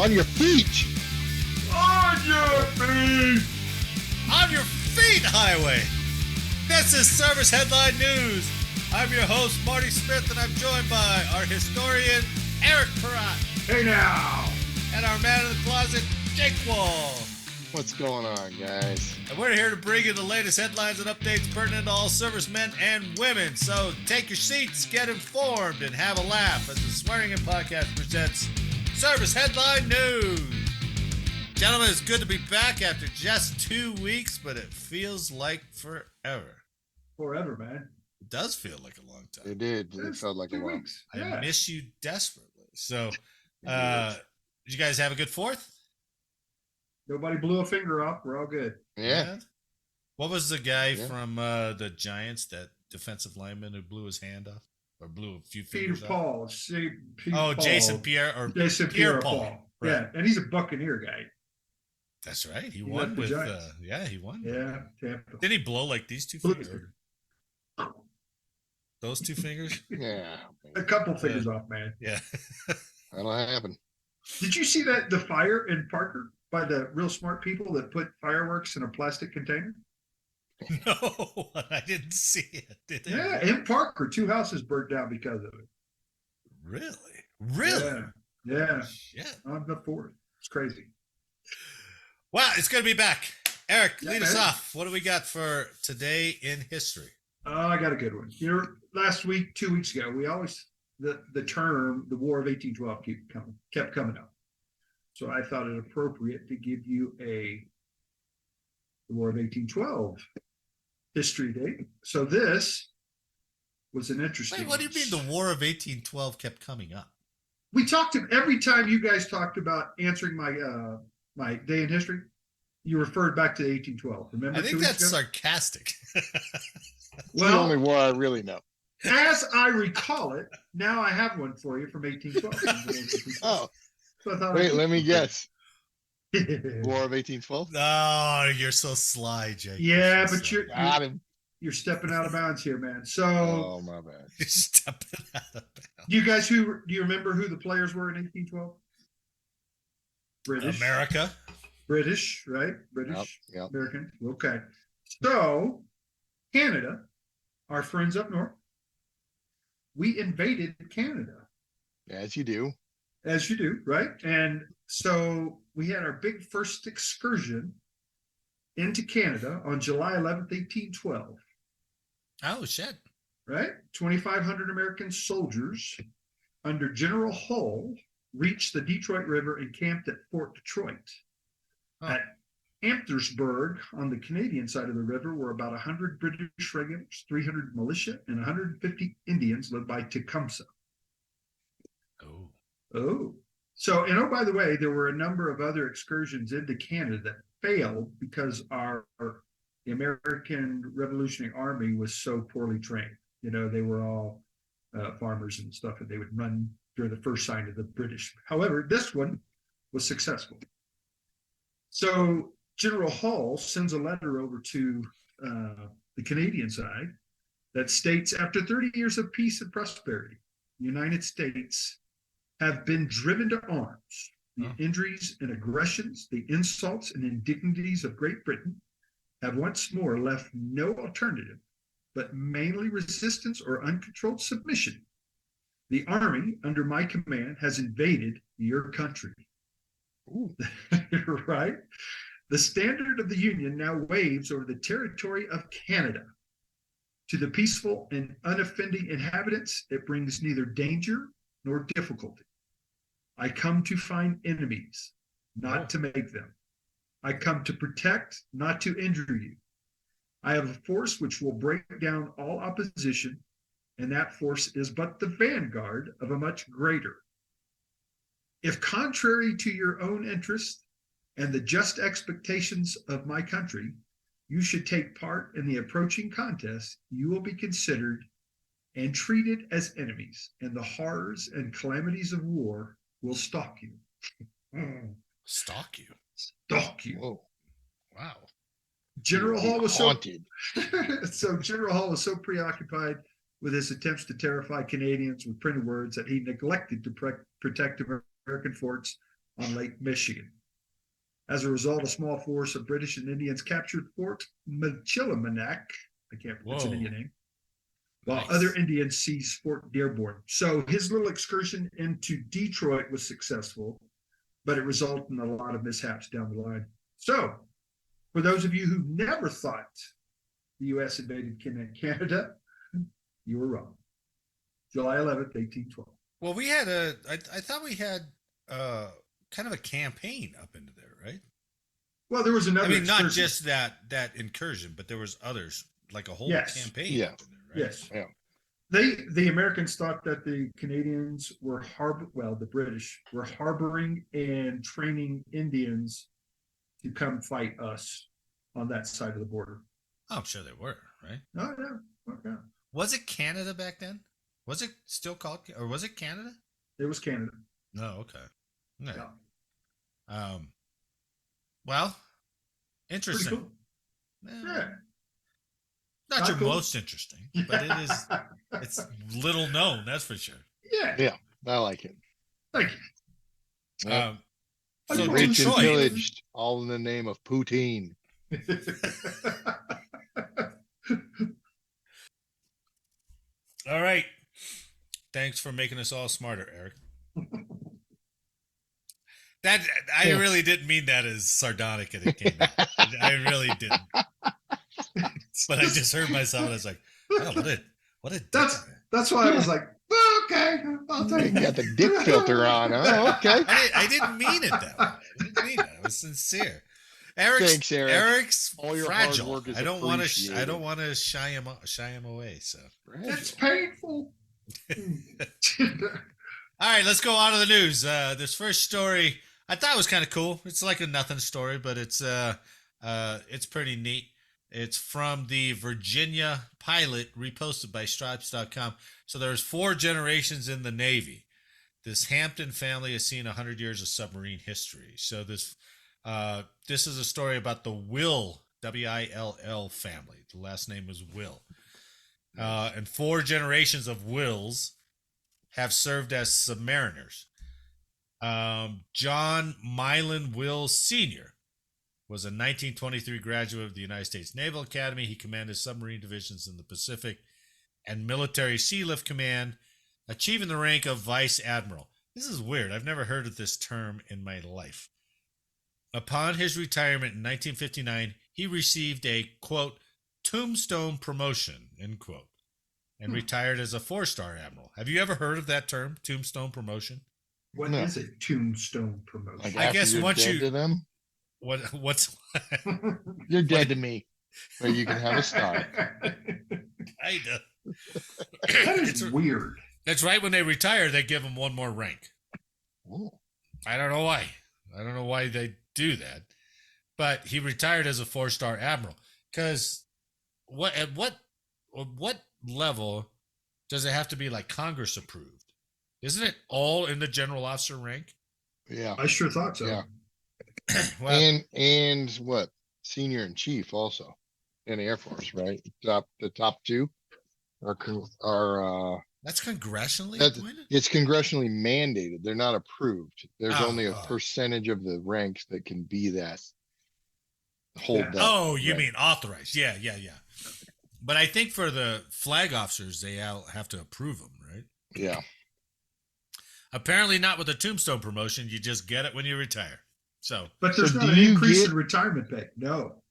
On your feet. On your feet. On your feet, Highway. This is Service Headline News. I'm your host, Marty Smith, and I'm joined by our historian, Eric Peratt. Hey now. And our man in the closet, Jake Wall. What's going on, guys? And we're here to bring you the latest headlines and updates pertinent to all servicemen and women. So take your seats, get informed, and have a laugh as the Swearing In Podcast presents Service Headline News. Gentlemen, it's good to be back after just 2 weeks, but it feels like forever. Forever, man. It does feel like a long time. It did. It felt like a while. I miss you desperately. So, did you guys have a good 4th? Nobody blew a finger off. We're all good. Yeah. What was the guy from the Giants, that defensive lineman who blew his hand off? Or blew a few fingers off? Paul. Jason Pierre-Paul. Right. Yeah, and he's a Buccaneer guy. That's right. He won with he won. Yeah, Tampa. Did he blow like these two fingers? Those 2 fingers? Yeah. A couple fingers off, man. Yeah. That'll happen. Did you see the fire in Parker by the real smart people that put fireworks in a plastic container? No, I didn't see it. Did they? Yeah, in Parker, 2 houses burnt down because of it. Really? Yeah. Shit. On the 4th. It's crazy. Wow, it's good to be back. Eric, lead us man. off. What do we got for today in history? Oh, I got a good one. Last week, 2 weeks ago, we always the term the War of 1812 kept coming up. So I thought it appropriate to give you the War of 1812 history date. So this was an interesting. Wait, what do you mean the War of 1812 kept coming up? We talked every time you guys talked about answering my day in history, you referred back to 1812. Remember? I think that's sarcastic. It's the only war I really know. As I recall it, now I have one for you from 1812. Oh, So wait, let me guess. War of 1812? Oh, you're so sly, Jake. Yeah, so but sly. you're stepping out of bounds here, man. So, Oh, my bad. You're stepping out of bounds. do you remember who the players were in 1812? British. America. British, right? British. Yep. American. Okay. So, Canada, our friends up north, we invaded Canada. As you do. As you do, right? And so we had our big first excursion into Canada on July 11th, 1812. Oh, shit. Right? 2,500 American soldiers under General Hull reached the Detroit River and camped at Fort Detroit. Oh. At Amherstburg, on the Canadian side of the river, were about 100 British regulars, 300 militia, and 150 Indians led by Tecumseh. Oh. So, and oh, by the way, there were a number of other excursions into Canada that failed because the American Revolutionary Army was so poorly trained. You know, they were all farmers and stuff, and they would run during the first sign of the British. However, this one was successful. So General Hull sends a letter over to the Canadian side that states, after 30 years of peace and prosperity, the United States have been driven to arms. The injuries and aggressions, the insults and indignities of Great Britain have once more left no alternative, but mainly resistance or uncontrolled submission. The army under my command has invaded your country. Right? The standard of the Union now waves over the territory of Canada. To the peaceful and unoffending inhabitants, it brings neither danger nor difficulty. I come to find enemies, not to make them. I come to protect, not to injure you. I have a force which will break down all opposition, and that force is but the vanguard of a much greater. If contrary to your own interest and the just expectations of my country, you should take part in the approaching contest, you will be considered and treated as enemies, and the horrors and calamities of war will stalk you. Stalk you? Stalk you. Whoa. Wow. General Hull was haunted. so General Hull was so preoccupied with his attempts to terrify Canadians with printed words that he neglected to protect American forts on Lake Michigan. As a result, a small force of British and Indians captured Fort Michilimackinac. It's an Indian name. While Nice. other Indians seized Fort Dearborn. So his little excursion into Detroit was successful, but it resulted in a lot of mishaps down the line. So, for those of you who never thought the U.S. invaded Canada, you were wrong. July 11th, 1812. Well, I thought we had kind of a campaign up into there, right? Well, there was another. I mean, not excursion. just that incursion, but there was others, like a whole Yes. campaign. Yeah. Up in there, right? Yes. Yeah. The Americans thought that the Canadians were the British were harboring and training Indians to come fight us on that side of the border. Oh, I'm sure they were, right? Oh, yeah. Okay. Was it Canada back then? Was it still called, or was it Canada? It was Canada. No, okay. No. Yeah. Well, interesting. Pretty cool. Yeah. Not Not your cool. most interesting, but it's little known, that's for sure. Yeah. Yeah. I like it. Thank you. Yeah. So you Rich and Detroit, pillaged, all in the name of poutine. all right. Thanks for making us all smarter, Eric. That I really didn't mean that as sardonic as it came out. I really didn't. But I just heard myself and I was like, oh, what a That's why I was like, oh, okay, I'll You take it. got the dick filter on. Oh, okay. I didn't mean it that way. I didn't mean it. I was sincere. Eric's Thanks, Eric. All your hard fragile. work is I don't want appreciated. to shy him away. So It's painful. all right, let's go on to the news. This first story I thought was kind of cool. It's like a nothing story, but it's pretty neat. It's from the Virginia Pilot, reposted by Stripes.com. So there's 4 generations in the Navy. This Hampton family has seen 100 years of submarine history. So this is a story about the Will, W-I-L-L family. The last name is Will. And 4 generations of Wills have served as submariners. John Milan Will Sr. was a 1923 graduate of the United States Naval Academy. He commanded submarine divisions in the Pacific and Military Sea Lift Command, achieving the rank of Vice Admiral. This is weird. I've never heard of this term in my life. Upon his retirement in 1959, he received a, quote, tombstone promotion, end quote, and retired as a 4-star admiral. Have you ever heard of that term, tombstone promotion? What is a tombstone promotion? Like I guess after you're once dead you- to them, What's you're dead to me, but you can have a star. I know. That is weird. That's right. When they retire, they give them one more rank. Ooh. I don't know why. I don't know why they do that. But he retired as a 4-star admiral. Because at what level does it have to be like Congress approved? Isn't it all in the general officer rank? Yeah. I sure thought so. Yeah. Well, and what? Senior in chief also in the Air Force, right? The top 2 are that's congressionally That's- appointed? it's congressionally mandated. They're not approved. There's Oh, only a oh. percentage of the ranks that can be that. Hold Yeah. that. Oh, you rank. mean authorized. Yeah. But I think for the flag officers, they have to approve them, right? Yeah. Apparently not with a tombstone promotion. You just get it when you retire. So, But there's So not do an you increase get- in retirement pay. No.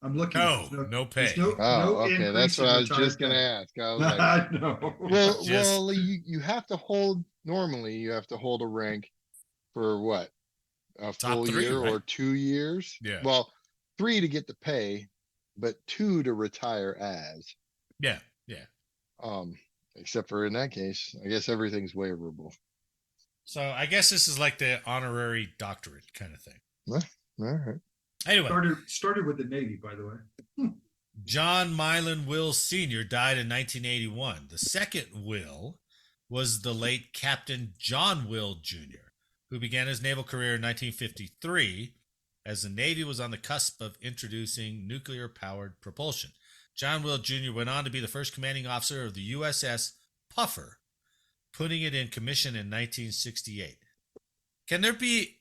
I'm looking. no, There's no pay. there's no Oh, okay. increase That's in what I was just retirement gonna ask. I was pay. like, No. well, Just- you have to hold normally. You have to hold a rank for what? A Top full 3, year right? or 2 years? Yeah. Well, 3 to get the pay, but 2 to retire as. Yeah. Except for in that case, I guess everything's waiverable. So I guess this is like the honorary doctorate kind of thing. All right. Anyway, Started with the Navy, by the way. John Milan Will Sr. died in 1981. The second Will was the late Captain John Will Jr., who began his naval career in 1953 as the Navy was on the cusp of introducing nuclear-powered propulsion. John Will Jr. went on to be the first commanding officer of the USS Puffer, putting it in commission in 1968. Can there be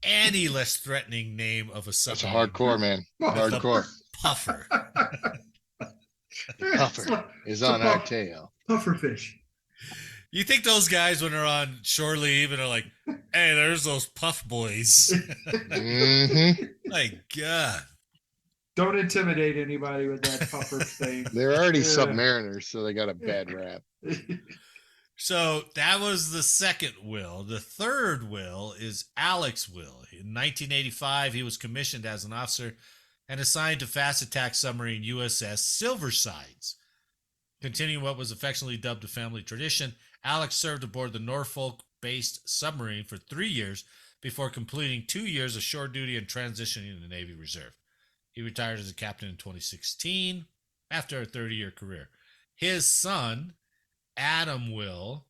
any less threatening name of a That's a submarine. hardcore, man. Hardcore. Puffer. Puffer is on our tail. Puffer fish. You think those guys, when they're on shore leave, and are like, "Hey, there's those puff boys." Mm-hmm. My God. Don't intimidate anybody with that puffer thing. They're already Yeah. submariners, so they got a bad rap. So that was the second will. The third will is Alex Will. In 1985, he was commissioned as an officer and assigned to fast attack submarine USS Silversides. Continuing what was affectionately dubbed a family tradition, Alex served aboard the Norfolk-based submarine for 3 years before completing 2 years of shore duty and transitioning to the Navy Reserve. He retired as a captain in 2016 after a 30-year career. His son, Adam Will,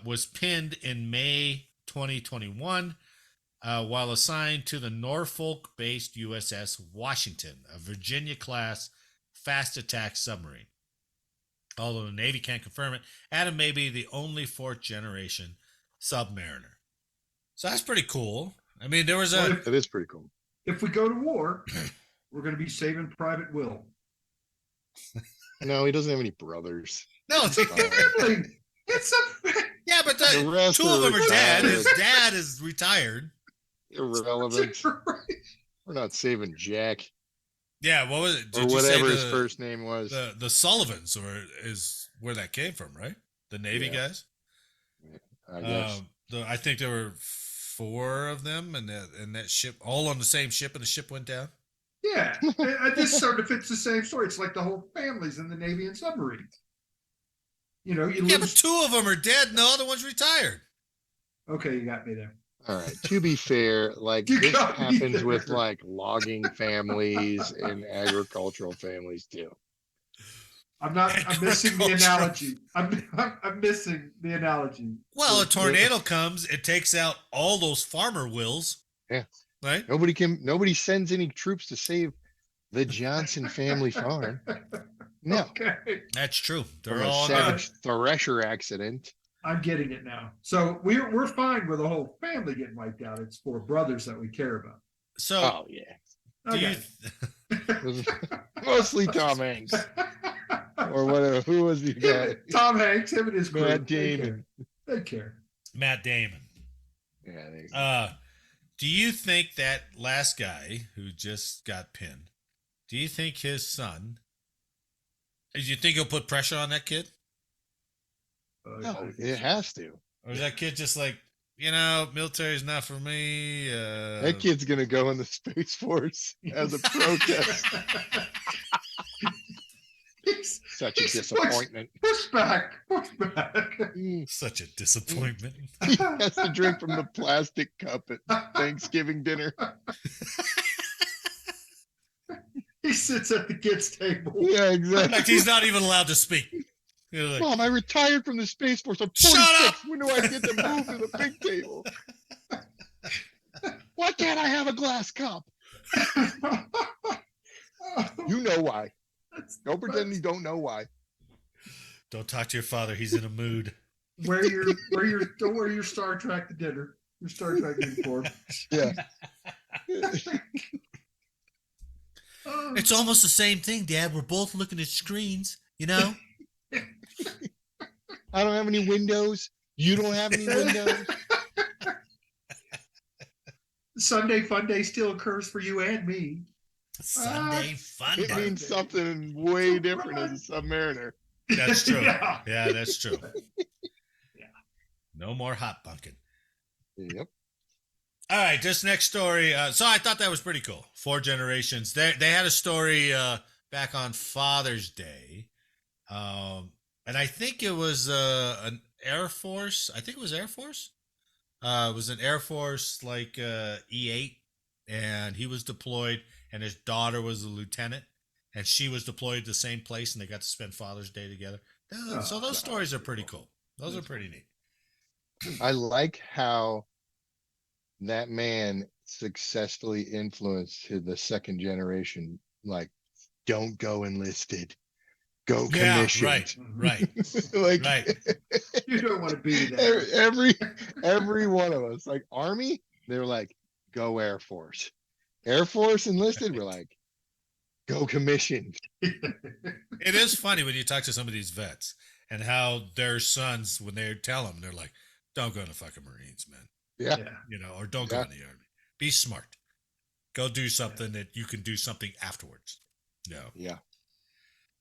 was pinned in May 2021 while assigned to the Norfolk-based USS Washington, a Virginia-class fast attack submarine. Although the Navy can't confirm it, Adam may be the only fourth-generation submariner. So that's pretty cool. I mean, there was a... That is pretty cool. If we go to war, we're going to be saving Private Will. No, he doesn't have any brothers. No, It's a family. It's a yeah, but The rest two of them are dead. retired. His dad is retired. Irrelevant. We're not saving Jack Yeah, what was it? or Did you say whatever his the- first name was. The Sullivans, or is where that came from, right? The Navy Yeah. guys. I guess. I think there were 4 of them, and that ship, all on the same ship, and the ship went down. Yeah, this sort of fits the same story. It's like the whole family's in the Navy and submarines. You know, you Yeah, but lose. 2 of them are dead, and the other one's retired. Okay, you got me there. All right. To be fair, like You this got me happens with there. like logging families and agricultural families too. I'm missing the Agricultural. analogy. I'm missing the analogy. Well, a The- tornado comes, it takes out all those farmer wills. Yeah. Right? Nobody sends any troops to save the Johnson family farm. No. Okay, That's true. From They're a all savage thresher accident. I'm getting it now. So we're fine with the whole family getting wiped out. It's 4 brothers that we care about. So, Oh yeah. do you, Okay. It was mostly Tom Hanks or whatever. Who was the guy? Tom Hanks, him and his crew. Matt They care. Damon. They care. Matt Damon. Yeah. There you go. Do you think that last guy who just got pinned, do you think his son, do you think he'll put pressure on that kid? No, it has to. Or is that kid just like, military's not for me? That kid's gonna go in the Space Force as a protest. Such a He's disappointment. Push back. Such a disappointment. He has to drink from the plastic cup at Thanksgiving dinner. He sits at the kids' table. Yeah, In fact, exactly. he's not even allowed to speak. You're like, Mom, I retired from the Space Force. I'm Shut 46. up! When do I get to move to the big table? Why can't I have a glass cup? You know why. Don't pretend you don't know why. don't talk to your father. He's in a mood. Don't wear your Star Trek to dinner. Your Star Trek uniform. Yeah. Oh, It's almost the same thing, Dad. We're both looking at screens, you know? I don't have any windows. You don't have any windows. Sunday fun day still occurs for you and me. Sunday fun It day. means something way different as a submariner. That's true. Yeah. Yeah, that's true. Yeah. No more hot bunking. Yep. All right, this next story. So I thought that was pretty cool. 4 generations. They had a story back on Father's Day, and I think it was an Air Force. I think it was Air Force. It was an Air Force like E8, and he was deployed, and his daughter was a lieutenant, and she was deployed to the same place, and they got to spend Father's Day together. So those stories are pretty cool. Those are pretty neat. I like how that man successfully influenced the second generation. Like, don't go enlisted, go commissioned. Right. Like, Right. You don't want to be that. every one of us, like Army, they were like, go Air Force. Air Force enlisted, we're like, go commissioned. It is funny when you talk to some of these vets and how their sons, when they tell them, they're like, don't go to fucking Marines, man. Yeah. Or don't go in the Army. Be smart. Go do something that you can do something afterwards. No. Yeah.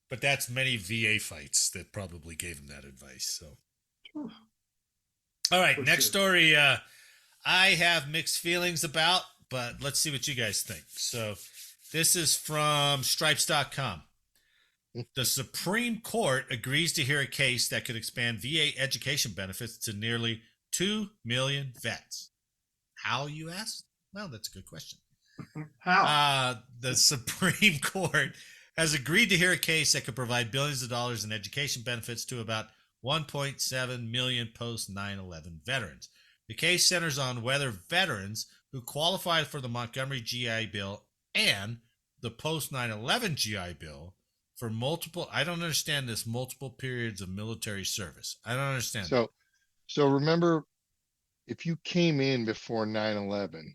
But that's many VA fights that probably gave him that advice. So, all right, next story. I have mixed feelings about, but let's see what you guys think. So, this is from Stripes.com. The Supreme Court agrees to hear a case that could expand VA education benefits to nearly 2 million vets. How, you ask? Well, that's a good question. How? The Supreme Court has agreed to hear a case that could provide billions of dollars in education benefits to about 1.7 million post 9/11 veterans. The case centers on whether veterans who qualified for the Montgomery GI Bill and the post 9/11 GI Bill for multiple, I don't understand this, multiple periods of military service. I don't understand. So remember, if you came in before 9/11,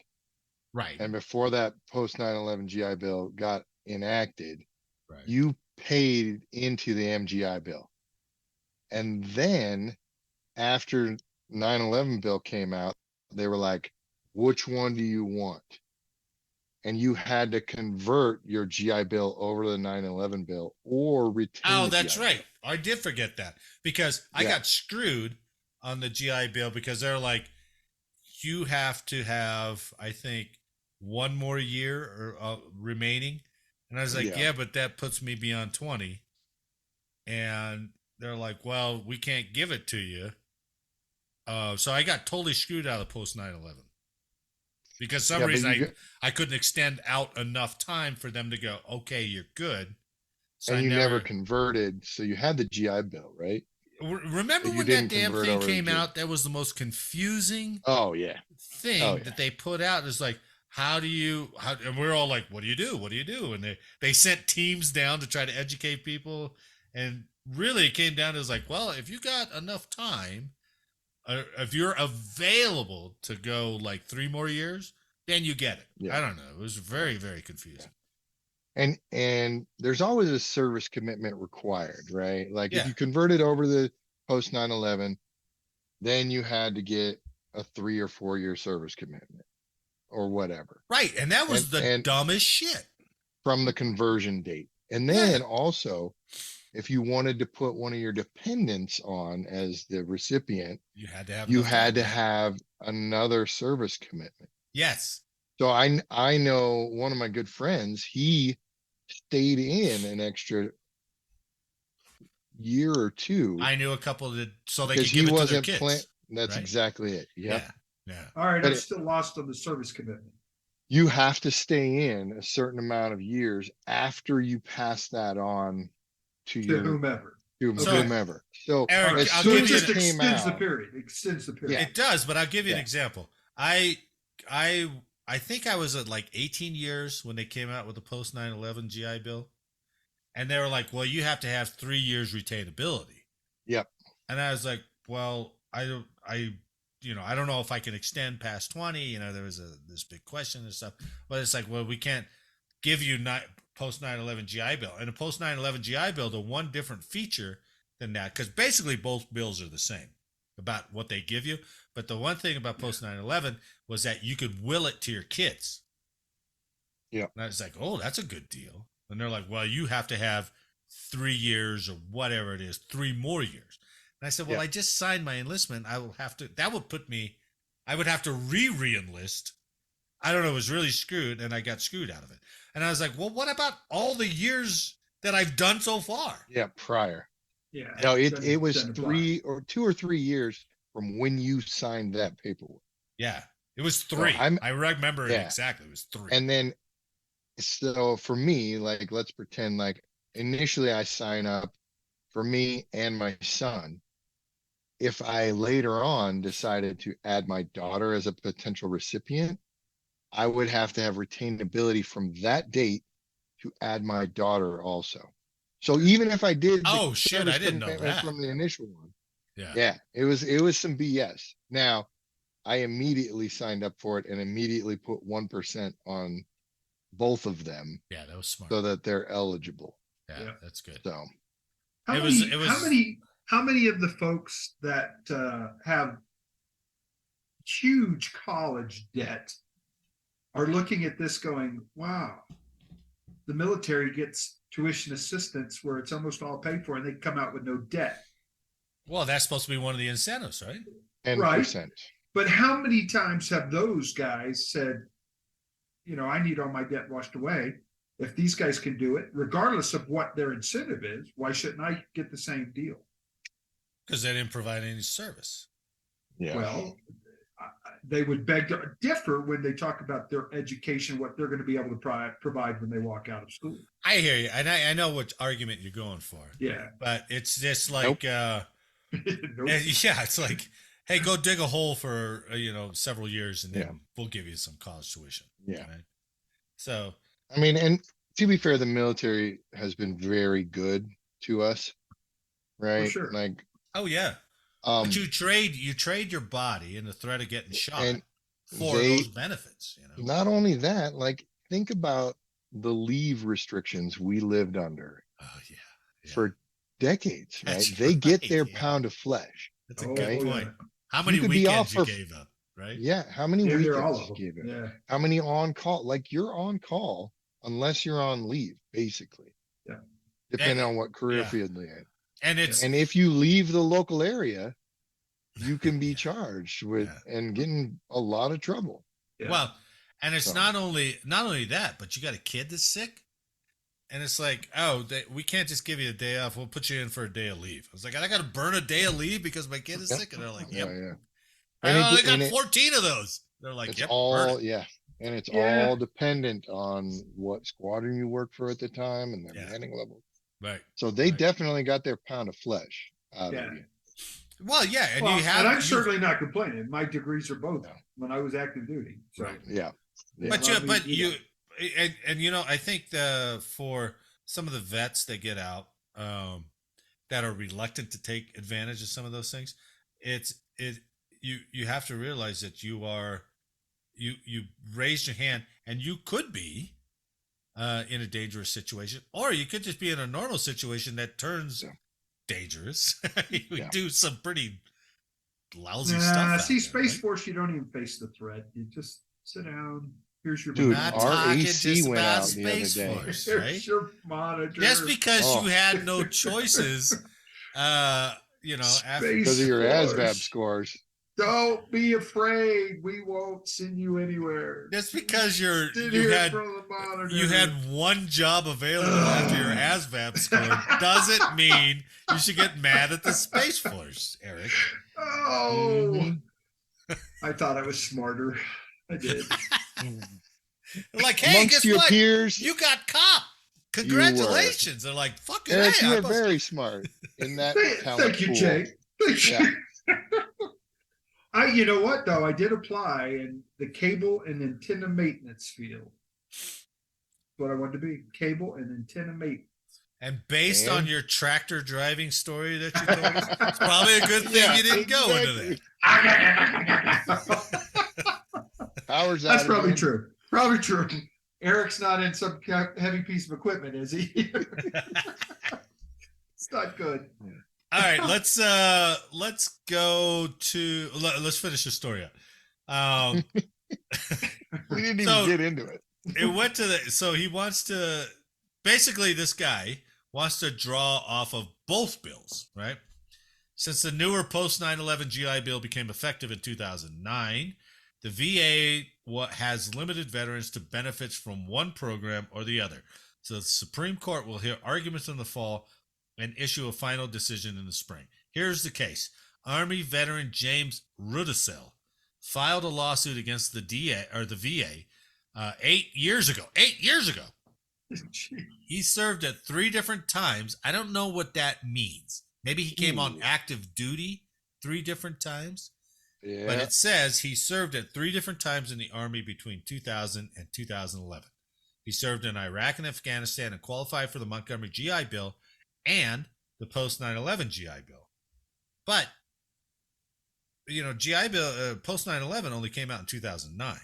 right, and before that post 9/11 GI Bill got enacted, right, you paid into the MGI Bill. And then after 9/11 bill came out, they were like, which one do you want? And you had to convert your GI Bill over to the 9/11 bill or retain. Oh, the that's GI right. Bill. I did forget that because I got screwed on the GI Bill because they're like, you have to have, I think, one more year or remaining. And I was like, yeah, but that puts me beyond 20. And they're like, well, we can't give it to you. So I got totally screwed out of post 9/11 because some reason I couldn't extend out enough time for them to go, okay, you're good. So and you never converted. So you had the GI Bill, right? Remember when that damn thing came out? That was the most confusing thing that they put out. It's like, and we're all like, what do you do? What do you do? And they sent teams down to try to educate people. And really it came down to, it's like, well, if you got enough time, if you're available to go like 3 more years, then you get it. Yeah. I don't know. It was very, very confusing. And there's always a service commitment required, right? Like if you converted over the post 9/11, then you had to get a 3 or 4 year service commitment or whatever. Right. And that was the dumbest shit. From the conversion date. And then also, if you wanted to put one of your dependents on as the recipient, you had to have another service commitment. Yes. So I know one of my good friends, he stayed in an extra year or 2. I knew a couple that so they could give it to their kids. That's exactly it. Yep. Yeah. All right, I'm still lost on the service commitment. You have to stay in a certain amount of years after you pass that on to whomever. Whomever. So Eric, as soon as it came out, extends the period. It does, but I'll give you an example. I think I was at like 18 years when they came out with the post 9/11 GI Bill, and they were like, "Well, you have to have 3 years retainability." Yep. And I was like, "Well, I don't know if I can extend past 20." There was this big question and stuff, but it's like, well, we can't give you post 9/11 GI Bill. And the post 9/11 GI Bill, the one different feature than that, because basically both bills are the same about what they give you. But the one thing about post 9/11 was that you could will it to your kids. Yeah. And I was like, oh, that's a good deal. And they're like, well, you have to have 3 years or whatever it is, 3 more years. And I said, well, I just signed my enlistment. I would have to re-enlist. I don't know. It was really screwed, and I got screwed out of it. And I was like, well, what about all the years that I've done so far? Yeah, prior. Yeah. No, it was 2 or 3 years from when you signed that paperwork. Yeah, it was 3. I remember it exactly. It was 3. And then, so for me, like, let's pretend like initially I sign up for me and my son. If I later on decided to add my daughter as a potential recipient, I would have to have retainability from that date to add my daughter also. So even if I did, I didn't know that from the initial one. Yeah, it was some BS. Now, I immediately signed up for it and immediately put 1% on both of them Yeah, that was smart. so that they're eligible. Yeah, that's good. So How many of the folks that have huge college debt are looking at this going, wow, the military gets tuition assistance where it's almost all paid for and they come out with no debt? Well, that's supposed to be one of the incentives, right? 10%. Right. But how many times have those guys said, I need all my debt washed away. If these guys can do it, regardless of what their incentive is, why shouldn't I get the same deal? Because they didn't provide any service. Yeah. Well, they would beg to differ when they talk about their education, what they're going to be able to provide when they walk out of school. I hear you, and I know what argument you're going for. Yeah. But it's just like, Nope. yeah, it's like, hey, go dig a hole for several years, and then we'll give you some college tuition. Yeah. Right? So, I mean, and to be fair, the military has been very good to us, right? For sure. Like, oh yeah, but you trade your body in the threat of getting shot for those benefits. Not only that, like, think about the leave restrictions we lived under. Oh yeah. For decades, right? That's they get right, their pound of flesh. That's a good point. Yeah. How many weekends you gave up, right? Yeah, how many all weekends of you them. gave up? Yeah. How many on call? Like, you're on call unless you're on leave, basically. Yeah. Depending on what career field you're in. And if you leave the local area, you can be charged with and get in a lot of trouble. Yeah. Well, and it's not only that, but you got a kid that's sick, and it's like, we can't just give you a day off. We'll put you in for a day of leave. I was like, I got to burn a day of leave because my kid is sick, and they're like, yep. Yeah. I got 14 of those. They're like, it's yep. All and it's all dependent on what squadron you work for at the time and their manning level. Right. So they definitely got their pound of flesh out of you. Well, yeah, and I'm certainly not complaining. My degrees are both when I was active duty. So yeah. But I think for some of the vets that get out that are reluctant to take advantage of some of those things, you have to realize that you raised your hand and you could be in a dangerous situation, or you could just be in a normal situation that turns dangerous. We do some pretty lousy stuff. See, Space Force, you don't even face the threat. You just sit down. Here's your dude. monitor. Our AC went out the other day. Force, Here's your monitor. Just because you had no choices, after because of your ASVAB scores. Don't be afraid. We won't send you anywhere. Just because you had one job available after your ASVAB score doesn't mean you should get mad at the Space Force, Eric. Oh, I thought I was smarter. I did. Like, hey, amongst guess your what? peers, You got cop. Congratulations. They're like, fucking Eric, you were very smart in that. Thank you, pool. Jay. Thank you. You know what though? I did apply in the cable and antenna maintenance field. What I wanted to be, cable and antenna maintenance. And based on your tractor driving story that you told us, it's probably a good thing you didn't go into that. Powers out. That's probably true. Probably true. Eric's not in some heavy piece of equipment, is he? It's not good. All right, let's finish the story up. We didn't even get into it. It went to so he wants to, basically this guy wants to draw off of both bills, right? Since the newer post 9/11 GI Bill became effective in 2009, the VA has limited veterans to benefits from one program or the other. So the Supreme Court will hear arguments in the fall and issue a final decision in the spring. Here's the case. Army veteran James Rudisill filed a lawsuit against the VA 8 years ago. 8 years ago. He served at 3 different times. I don't know what that means. Maybe he came on active duty 3 different times. Yeah. But it says he served at 3 different times in the Army between 2000 and 2011. He served in Iraq and Afghanistan and qualified for the Montgomery GI Bill and the post 9/11 GI Bill. But GI Bill post 9/11 only came out in 2009.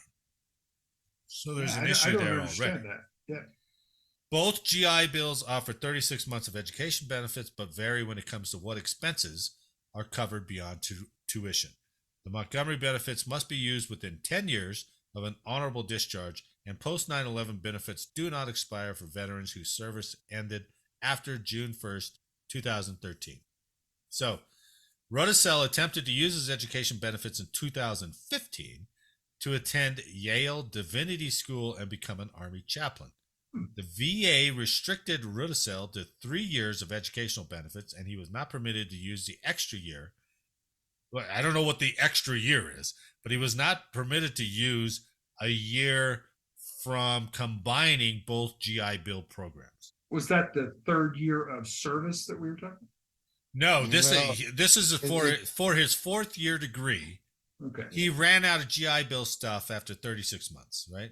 So there's an I issue don't there understand already. that. Yeah. Both GI Bills offer 36 months of education benefits, but vary when it comes to what expenses are covered beyond tuition. The Montgomery benefits must be used within 10 years of an honorable discharge, and post 9/11 benefits do not expire for veterans whose service ended after June 1st, 2013. So, Rudisell attempted to use his education benefits in 2015 to attend Yale Divinity School and become an Army chaplain. The VA restricted Rudisell to 3 years of educational benefits, and he was not permitted to use the extra year. Well, I don't know what the extra year is, but he was not permitted to use a year from combining both GI Bill programs. Was that the third year of service that we were talking? No, this Well, is for his fourth year degree. Okay. He ran out of GI Bill stuff after 36 months, right?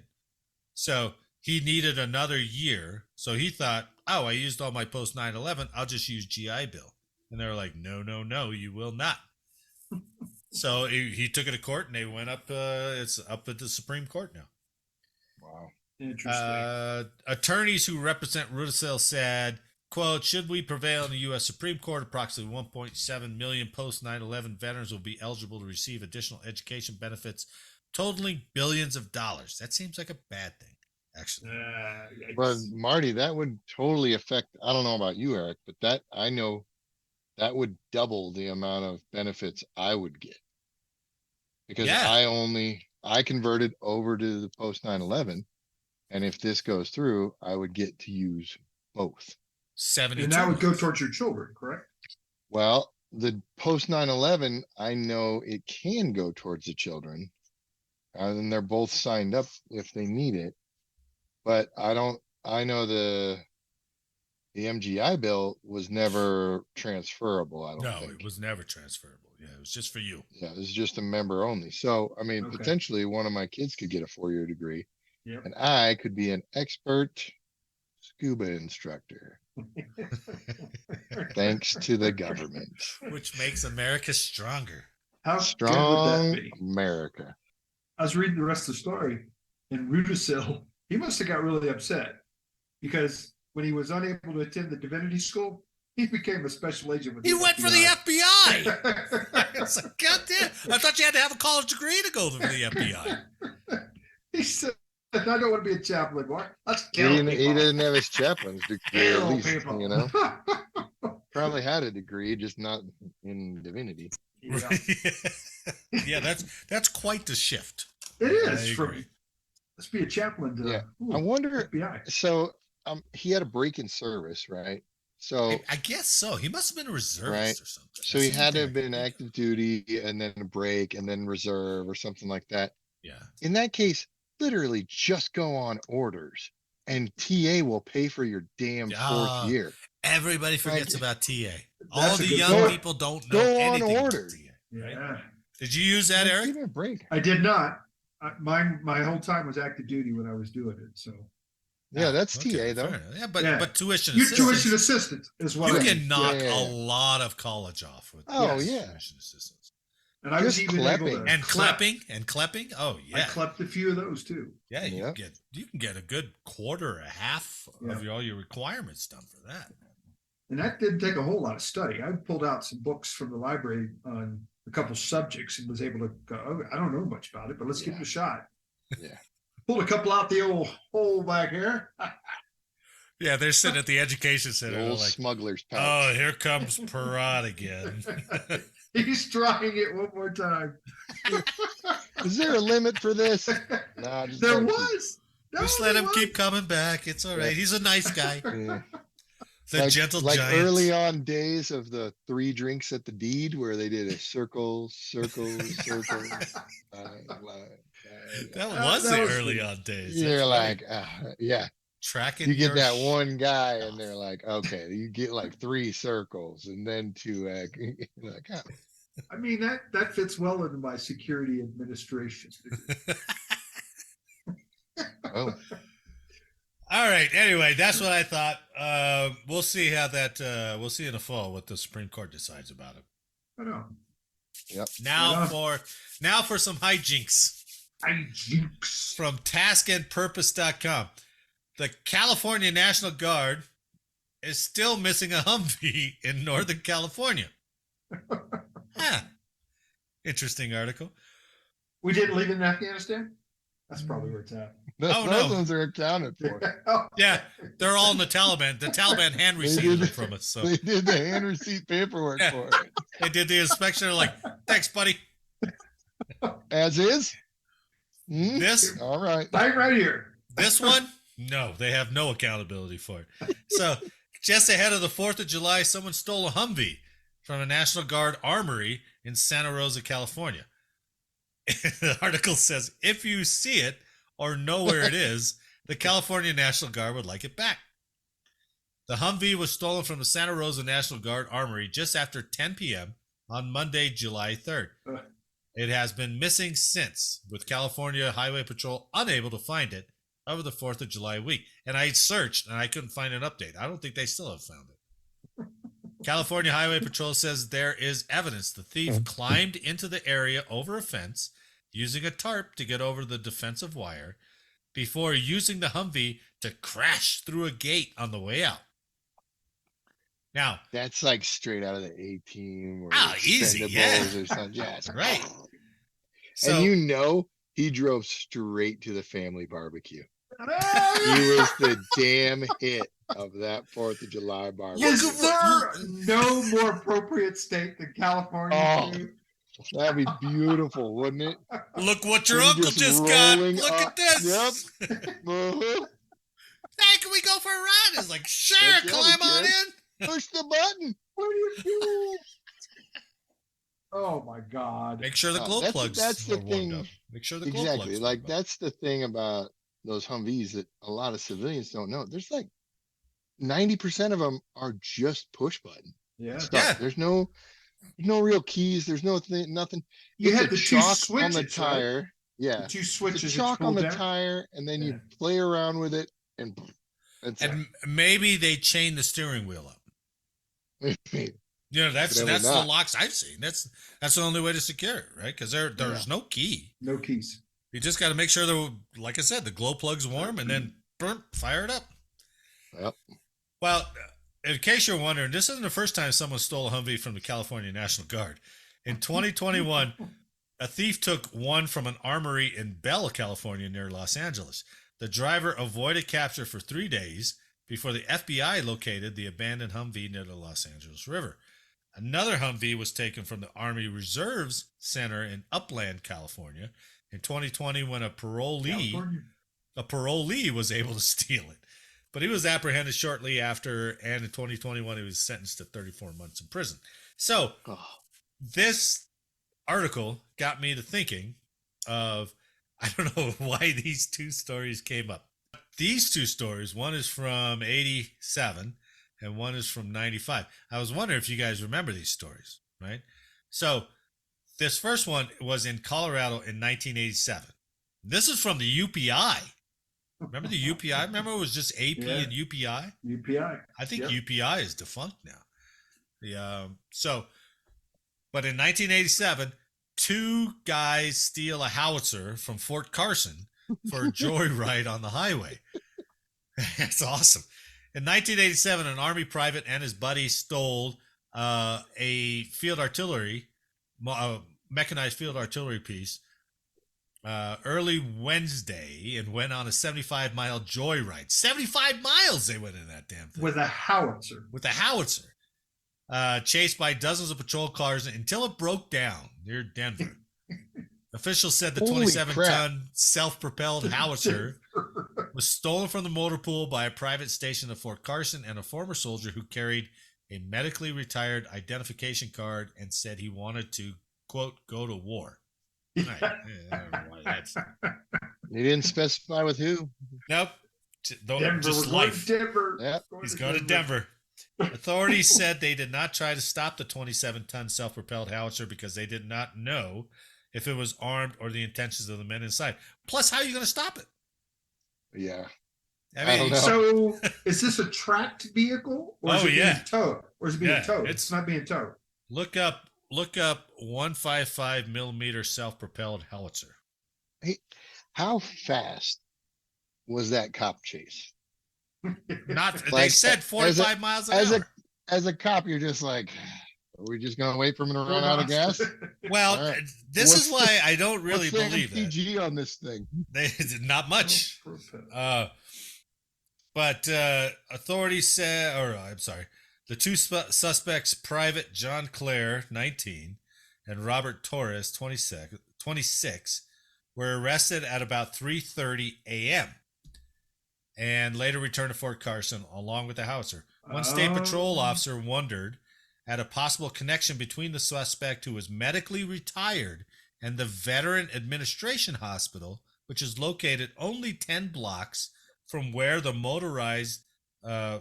So he needed another year. So he thought, oh, I used all my post 9/11. I'll just use GI Bill. And they were like, no, you will not. So he took it to court, and they went up. It's up at the Supreme Court now. Wow. Interesting. Attorneys who represent Rudisell said, quote, should we prevail in the U.S. Supreme Court, approximately 1.7 million post 9/11 veterans will be eligible to receive additional education benefits totaling billions of dollars. That seems like a bad thing, actually. But Marty, that would totally affect, I don't know about you, Eric, but that I know that would double the amount of benefits I would get. Because I converted over to the post 9/11. And if this goes through, I would get to use both. 72. And that would go towards your children, correct? Well, the post 9/11, I know it can go towards the children. And they're both signed up if they need it. But I know the MGI bill was never transferable, I don't No, think. it was never transferable. Yeah, it was just for you. Yeah, it was just a member only. So, I mean, Okay. potentially one of my kids could get a 4-year degree. Yep. And I could be an expert scuba instructor. Thanks to the government. Which makes America stronger. How Strong good would that be? America. I was reading the rest of the story, and Rudisill, he must have got really upset because when he was unable to attend the divinity school, he became a special agent with He the went for the FBI. It's like, God damn. I thought you had to have a college degree to go to the FBI. He said, I don't want to be a chaplain anymore. Let's He kill didn't have his chaplain's degree, at Kill least, people. you know. Probably had a degree, just not in divinity. Yeah. Yeah, that's quite the shift. It I is. From, agree. let's be a chaplain to Yeah. I wonder, FBI. so he had a break in service, right? So I guess so. He must have been a reservist or something. so he That's the had only to have thing I been can think active duty and then a break and then reserve or something like that. of. Yeah. In that case, literally just go on orders and TA will pay for your damn fourth year. Everybody forgets Like, about TA. All that's a the good young point. people don't know Go on anything orders. about TA. Yeah. Right? Did you use that, Like, Eric? give me a break. I did not. My whole time was active duty when I was doing it. So Yeah, that's okay, TA though. fair enough. Yeah, but Yeah. but tuition your assistance. tuition assistance is what You I can mean. knock Yeah. a lot of college off with Oh, Yes. yeah. tuition assistance. And I was Just even able clapping. to And clap. clapping. Oh I yeah, clapped a few of those too. yeah. You Yeah. can get a good quarter, a half of Yeah. all your requirements done for that. And that didn't take a whole lot of study. I pulled out some books from the library on a couple subjects and was able to go, oh, I don't know much about it, but let's give it a shot. Yeah. Pulled a couple out the old hole back here. Yeah, they're sitting at the education center. The They're old like, smuggler's pouch. oh, here comes Parrot again. He's trying it one more time. Is there a limit for this? Nah, just There let him keep- was. No, Just let there him was. keep coming back. It's all right. Yeah. He's a nice guy. Yeah. The gentle like giant. early on days of the 3 drinks at the deed where they did a circle. That was that the was early sweet. Uh, on days. You're That's like, right. yeah. Tracking. You get your that sh- one guy, and they're like, okay, you get like 3 circles, and then 2. You're like, oh. I mean, that fits well into my security administration. Oh, All right. Anyway, that's what I thought. We'll see how that. We'll see in the fall what the Supreme Court decides about it. I know. Yep. Now for some hijinks. Hijinks. From taskandpurpose.com. The California National Guard is still missing a Humvee in Northern California. Interesting article. We didn't leave it in Afghanistan? That's probably where it's at. Those ones are accounted for. Yeah, they're all in the Taliban. The Taliban hand received them from us. So they did the hand receipt paperwork for it. They did the inspection. They're like, thanks, buddy. As is? This? All right. Right here. This one? No, they have no accountability for it. So just ahead of the 4th of July, someone stole a Humvee from a National Guard armory in Santa Rosa, California. The article says, if you see it or know where it is, the California National Guard would like it back. The Humvee was stolen from the Santa Rosa National Guard armory just after 10 p.m. on Monday, July 3rd. It has been missing since, with California Highway Patrol unable to find it over the 4th of July week. And I searched and I couldn't find an update. I don't think they still have found it. California Highway Patrol says there is evidence the thief climbed into the area over a fence using a tarp to get over the defensive wire before using the Humvee to crash through a gate on the way out. Now, that's like straight out of the A-Team or easy, yeah. Or something. Yes. Right. So, and he drove straight to the family barbecue. He was the damn hit of that 4th of July barbecue. Is there no more appropriate state than California? Oh, that'd be beautiful, wouldn't it? Look what your uncle just got. Look at this. Yep. Uh-huh. Hey, can we go for a ride? It's like, sure, climb on in. Push the button. What are you doing? Oh my God! Make sure the glow plugs that's the are warmed thing. up. Make sure the glow Exactly. plugs. Like that's the thing about those Humvees that a lot of civilians don't know. There's like 90% of them are just push button. Yeah. Stuff. There's no real keys. There's nothing. You it's had a the chalk two switches, on the tire. Right? Yeah. The two switches. It's a chalk on the tire, and then you play around with it, and maybe they chain the steering wheel up. That's the locks I've seen. That's the only way to secure it, right? Because there's no key. No keys. You just got to make sure like I said, the glow plug's warm, and then fire it up. Yep. Well, in case you're wondering, this isn't the first time someone stole a Humvee from the California National Guard. In 2021, a thief took one from an armory in Bell, California, near Los Angeles. The driver avoided capture for 3 days before the FBI located the abandoned Humvee near the Los Angeles River. Another Humvee was taken from the Army Reserves Center in Upland, California, in 2020 when a parolee was able to steal it. But he was apprehended shortly after, and in 2021 he was sentenced to 34 months in prison. So this article got me to thinking of, I don't know why these two stories came up. These two stories, one is from 87 and one is from 95. I was wondering if you guys remember these stories, right? So this first one was in Colorado in 1987. This is from the UPI. Remember the UPI? Remember it was just AP and UPI? UPI. I think UPI is defunct now. But in 1987, two guys steal a howitzer from Fort Carson for a joyride on the highway. That's awesome. In 1987, an Army private and his buddy stole a field artillery, mechanized field artillery piece early Wednesday and went on a 75-mile joyride. 75 miles they went in that damn thing. With a howitzer. With a howitzer. Chased by dozens of patrol cars until it broke down near Denver. Officials said the 27-ton self-propelled howitzer was stolen from the motor pool by a private station at Fort Carson and a former soldier who carried a medically retired identification card and said he wanted to, quote, go to war. Right. I don't know why that's... They didn't specify with who. Nope. Denver, just life. Denver. Yep. He's going to Denver. Authorities said they did not try to stop the 27-ton self-propelled howitzer because they did not know if it was armed or the intentions of the men inside. Plus, how are you going to stop it? Yeah. I mean, so is this a tracked vehicle or is it being towed? Or is it being towed? It's not being towed. Look up look up 155 millimeter self-propelled howitzer. Hey, how fast was that cop chase? Not they Like, said 45 miles an as hour. As a cop, you're just like, are we just gonna wait for him to run out of gas? Well, All right. this is why I don't really what's the believe that. MPG on this thing? Not much. But authorities said, or I'm sorry, the two suspects, Private John Clare, 19, and Robert Torres, 26, were arrested at about 3:30 a.m. and later returned to Fort Carson along with the howitzer. One state patrol officer wondered at a possible connection between the suspect, who was medically retired, and the Veteran Administration Hospital, which is located only 10 blocks from where the motorized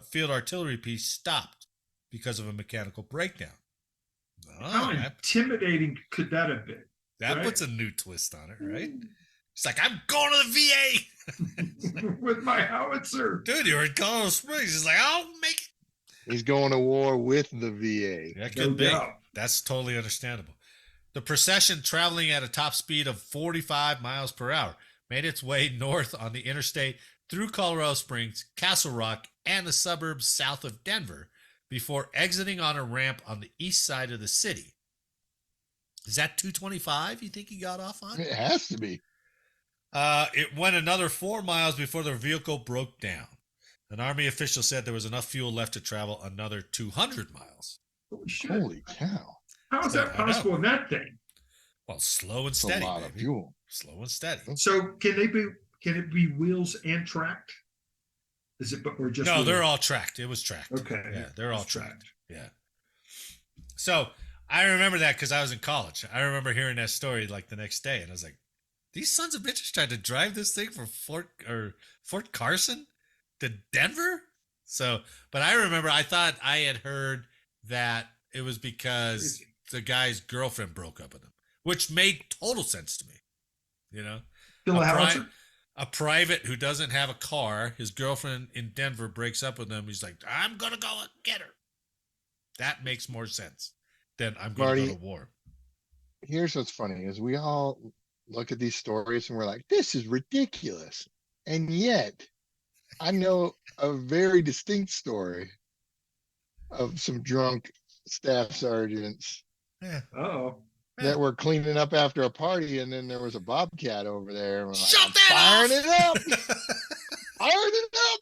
field artillery piece stopped because of a mechanical breakdown. How intimidating could that have been? That puts a new twist on it, right? It's like, I'm going to the VA with my howitzer. Dude, you're in Colorado Springs. He's like, I'll make it. He's going to war with the VA. That could be. That's totally understandable. The procession, traveling at a top speed of 45 miles per hour, made its way north on the interstate through Colorado Springs, Castle Rock, and the suburbs south of Denver before exiting on a ramp on the east side of the city. Is that 225 you think he got off on? It has to be. It went another 4 miles before the vehicle broke down. An Army official said there was enough fuel left to travel another 200 miles. Holy cow. How is that possible in that thing? Well, slow and steady. That's a lot of fuel. Slow and steady. So can it be wheels and tracked? Is it or just No, wheels? they're all tracked. It was tracked. Okay. Yeah, they're all tracked. Yeah. So I remember that because I was in college. I remember hearing that story like the next day, and I was like, these sons of bitches tried to drive this thing from Fort Carson to Denver. So, but I remember I thought I had heard that it was because the guy's girlfriend broke up with him, which made total sense to me. You know, a private who doesn't have a car, his girlfriend in Denver breaks up with him. He's like, I'm going to go and get her. That makes more sense than I'm going to go to war. Here's what's funny is we all look at these stories and we're like, this is ridiculous. And yet I know a very distinct story of some drunk staff sergeants that were cleaning up after a party, and then there was a bobcat over there, and we're like, Shut that firing off! it up. Firing it up.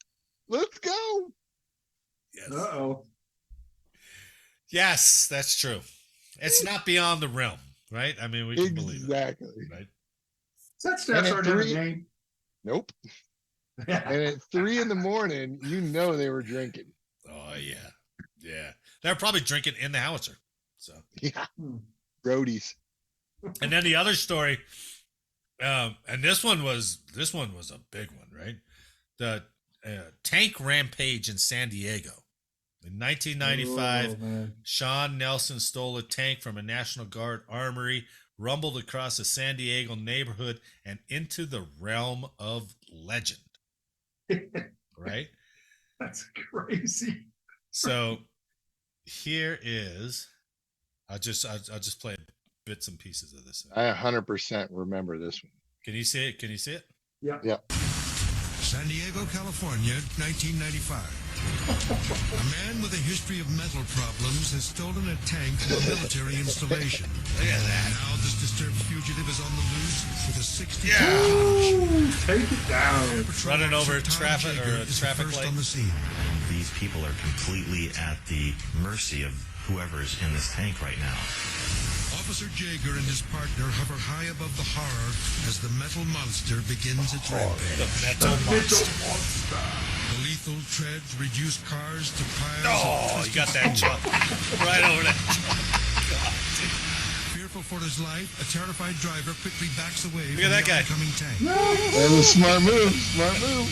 Let's go. Yes. Yes, that's true. It's not beyond the realm, right? I mean, we can believe it. Exactly. Right? Is that staff sergeant name? Nope. And at 3 a.m, you know they were drinking. Oh yeah, yeah. They're probably drinking in the howitzer. So yeah, roadies. And then the other story, and this one was a big one, right? The tank rampage in San Diego in 1995. Sean Nelson stole a tank from a National Guard armory, rumbled across a San Diego neighborhood, and into the realm of legend. Right? That's crazy. So here is, I'll just play bits and pieces of this. I 100% remember this one. Can you see it? Can you see it? Yeah. Yeah. San Diego, California, 1995. A man with a history of mental problems has stolen a tank from a military installation. Look at that. Now this disturbed fugitive is on the loose with a 60. Take it down. Running over a traffic light. On the scene. These people are completely at the mercy of whoever's in this tank right now. Officer Jaeger and his partner hover high above the horror as the metal monster begins its rampage. The metal monster. The lethal treads reduce cars to piles Oh, you got that truck right over that truck. God, Fearful for his life, a terrified driver quickly backs away Look from at that the guy. oncoming tank. That was a smart move. Smart move.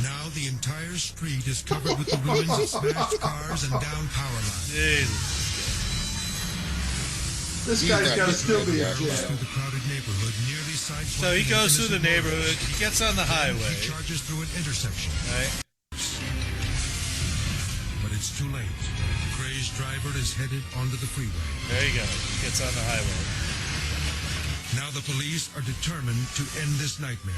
Now the entire street is covered with the ruins of smashed cars and down power lines. Jesus. This guy's got to still be a Through jail. the crowded neighborhood, nearly sideswiping So he goes through the innocent neighborhood. motorists. He gets on the highway. He charges through an intersection. Right? But it's too late. Crazed driver is headed onto the freeway. There you go. He gets on the highway. Now the police are determined to end this nightmare.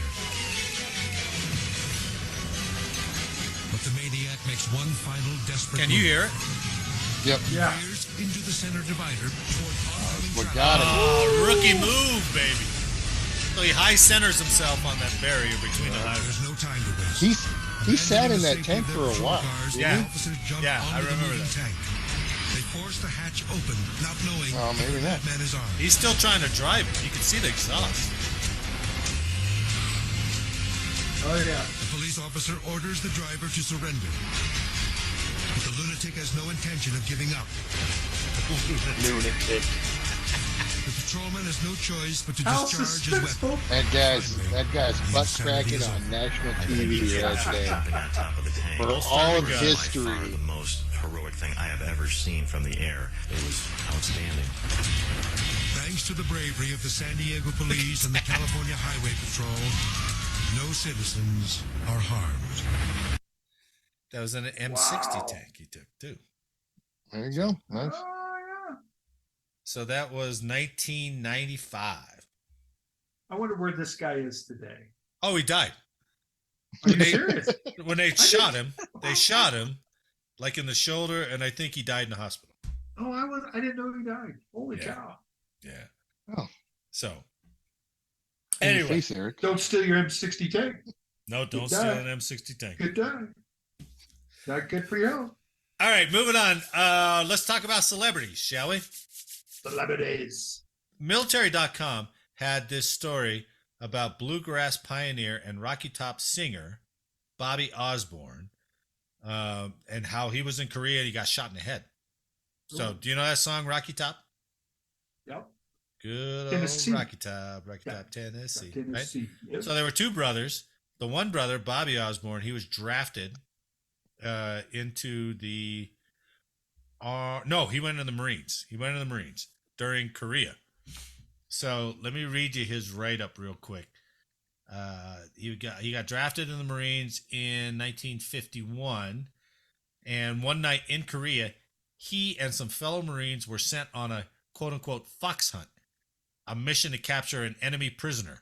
But the maniac makes one final desperate Can you move. hear it? Yep. Yeah. Veers into the center divider toward oncoming What traffic. got it? Oh, rookie move, baby. So he high centers himself on that barrier between the highways. There's no time to waste. He sat in that Abandoning the tank safety for of a their while. patrol cars, Yeah. the officers jumped Yeah, I onto the remember moving that. tank. They forced the hatch open, not knowing Oh, maybe that not. man is armed. He's still trying to drive it. You can see the exhaust. Oh yeah. The police officer orders the driver to surrender. But the lunatic has no intention of giving up. Lunatic. The patrolman has no choice but to How discharge his weapon. suspenseful. That guy's butt cracking on national TV that day Jumping on top of the tank. for all of gun. By history. far the most heroic thing I have ever seen from the air. It was outstanding. Thanks to the bravery of the San Diego Police and the California Highway Patrol, no citizens are harmed. That was an M60 Wow. tank he took, too. There you go. Nice. Oh yeah. So that was 1995. I wonder where this guy is today. Oh, he died. Are you serious? When they shot him, like in the shoulder, and I think he died in the hospital. Oh, I didn't know he died. Holy Yeah. cow. Yeah. Oh. So, In your anyway. face, Eric. Don't steal your M60 tank. No, don't Good steal die. an M60 tank. Good die. Not good for you. All right, moving on. Let's talk about celebrities, shall we? Celebrities. Military.com had this story about bluegrass pioneer and Rocky Top singer Bobby Osborne, and how he was in Korea and he got shot in the head. So, Ooh. do you know that song, Rocky Top? Yep. Good Tennessee. old Rocky Top, Yeah. Tennessee. Right? Tennessee. Yep. So there were two brothers. The one brother, Bobby Osborne, he was drafted into the. No, he went in the Marines. He went in the Marines during Korea. So let me read you his write up real quick. He got drafted in the Marines in 1951, and one night in Korea, he and some fellow Marines were sent on a quote unquote fox hunt, a mission to capture an enemy prisoner.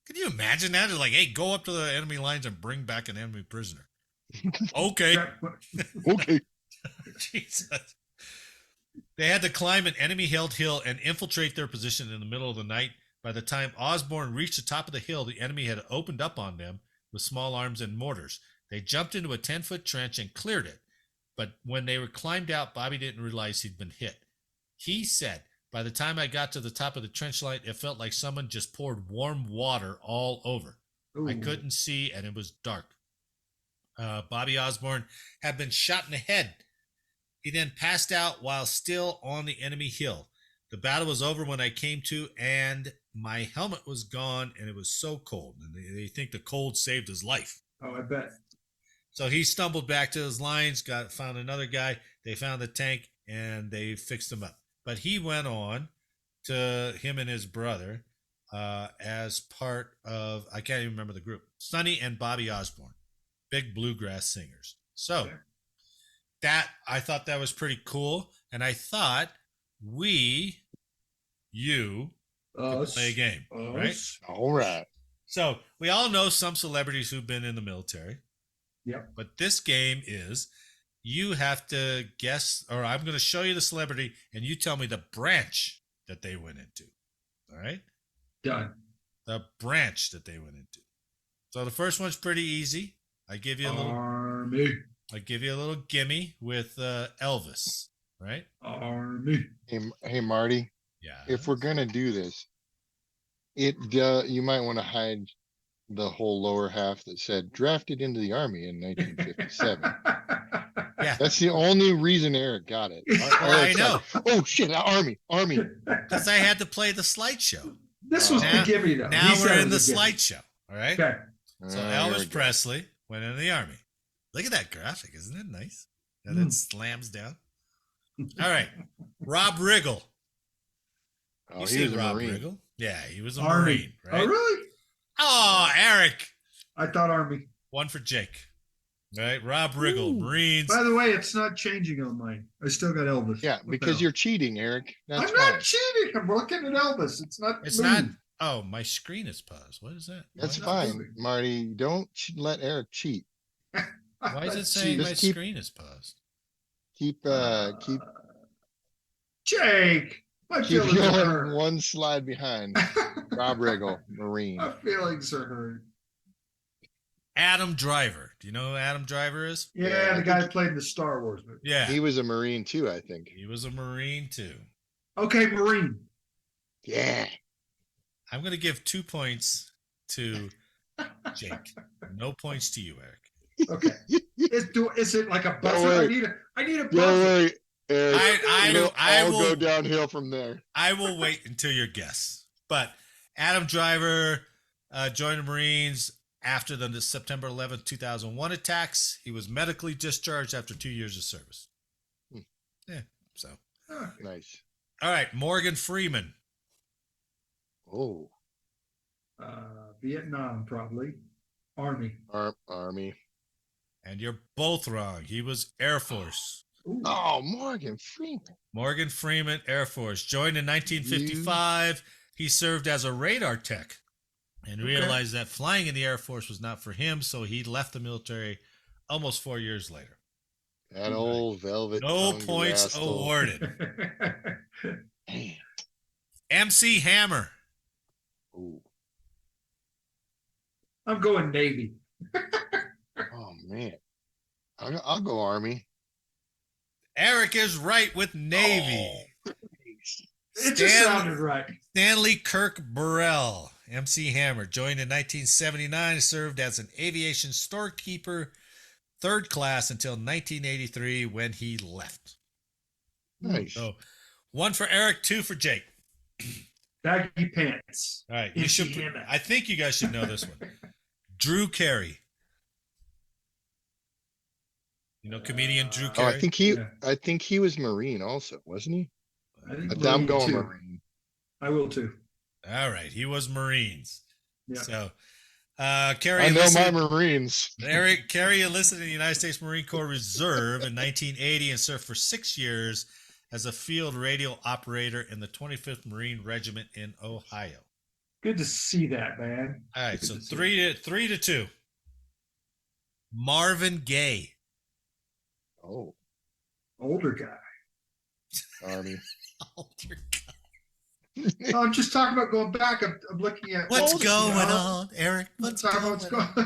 Can you imagine that? It's like, hey, go up to the enemy lines and bring back an enemy prisoner. Okay. Okay. Jesus. They had to climb an enemy-held hill and infiltrate their position in the middle of the night. By the time Osborne reached the top of the hill, the enemy had opened up on them with small arms and mortars. They jumped into a 10-foot trench and cleared it. But when they were climbed out, Bobby didn't realize he'd been hit. He said, by the time I got to the top of the trench line, it felt like someone just poured warm water all over. Ooh. I couldn't see, and it was dark. Bobby Osborne had been shot in the head. He then passed out while still on the enemy hill. The battle was over when I came to, and my helmet was gone, and it was so cold. And they think the cold saved his life. Oh, I bet. So he stumbled back to his lines, found another guy. They found the tank, and they fixed him up. But he went on to him and his brother as part of, I can't even remember the group, Sonny and Bobby Osborne, big bluegrass singers. So Okay. that, I thought that was pretty cool. And I thought you could play a game, right? Us. All right. So we all know some celebrities who've been in the military. Yep. But this game is, you have to guess, or I'm going to show you the celebrity, and you tell me the branch that they went into. All right? Done. The branch that they went into. So the first one's pretty easy. I give you a little gimme with Elvis, right? Army. Hey, Marty, Yeah. if we're gonna do this, you might want to hide the whole lower half that said drafted into the army in 1957. Yeah. That's the only reason Eric got it. I Eric's know. like, oh shit, army. Because I had to play the slideshow. This was Now- the gimme though. Now He said we're it in the was a gimme. slideshow. All right? Okay. So There we Elvis go. Presley went into the army. Look at that graphic. Isn't it nice? And then slams down. All right. Rob Riggle. Oh, You he see was a Rob Marine. Riggle? Yeah, he was a Army. Marine, right? Oh, really? Oh, Eric. I thought Army. One for Jake. All right, Rob Riggle, Ooh. Marines. By the way, it's not changing on mine. I still got Elvis. Yeah, What the because hell? you're cheating, Eric. That's I'm fine. not cheating. I'm looking at Elvis. It's not. It's moved. not. Oh, my screen is paused. What is that? That's Why not fine, moving? Marty. Don't let Eric cheat. Why is it Let's saying see. my Just keep- screen is paused? Keep Jake. My keep feelings are going hurt. one slide behind. Rob Riggle, Marine. My feelings are hurt. Adam Driver. Do you know who Adam Driver is? Yeah, Yeah, the I guy think- who played in the Star Wars movie. Yeah. He was a Marine too, I think. He was a Marine too. Okay, Marine. Yeah. I'm going to give 2 points to Jake. No points to you, Eric. Okay. Is it like a buzzer? worry. I need a Don't buzzer. worry, Eric. I I'll will go downhill from there. I will wait until your guess. But Adam Driver joined the Marines after the September 11th, 2001 attacks. He was medically discharged after 2 years of service. Yeah, so. Okay. Nice. All right, Morgan Freeman. Oh, Vietnam, probably. Army. Army. And you're both wrong. He was Air Force. Ooh. Oh, Morgan Freeman. Morgan Freeman, Air Force. Joined in 1955. He served as a radar tech and realized that flying in the Air Force was not for him, so he left the military almost 4 years later. That old velvet. No tongued points rascal. awarded. Damn. MC Hammer. Ooh. I'm going Navy. Oh man. I'll go Army. Eric is right with Navy. It just sounded right. Stanley Kirk Burrell, MC Hammer, joined in 1979, served as an aviation storekeeper, third class until 1983 when he left. Nice. So 1 for Eric, 2 for Jake. Baggy pants. All right, you MC should. Hammer. I think you guys should know this one. Drew Carey. You know comedian Drew Oh, Carey? I think he was Marine also, wasn't he? I think I'm Marine going too. Marine. I will too. All right, he was Marines. Yeah. So, Carey I know my enlisted, Marines. Carey enlisted in the United States Marine Corps Reserve in 1980 and served for 6 years as a field radio operator in the 25th Marine Regiment in Ohio. Good to see that, man. All right, Good so to see. 3 to 2. Marvin Gaye. Oh, Older guy. Army. Oh, dear No, I'm just talking about going back. I'm looking at What's older, going you know? on, Eric? What's Talking going about on?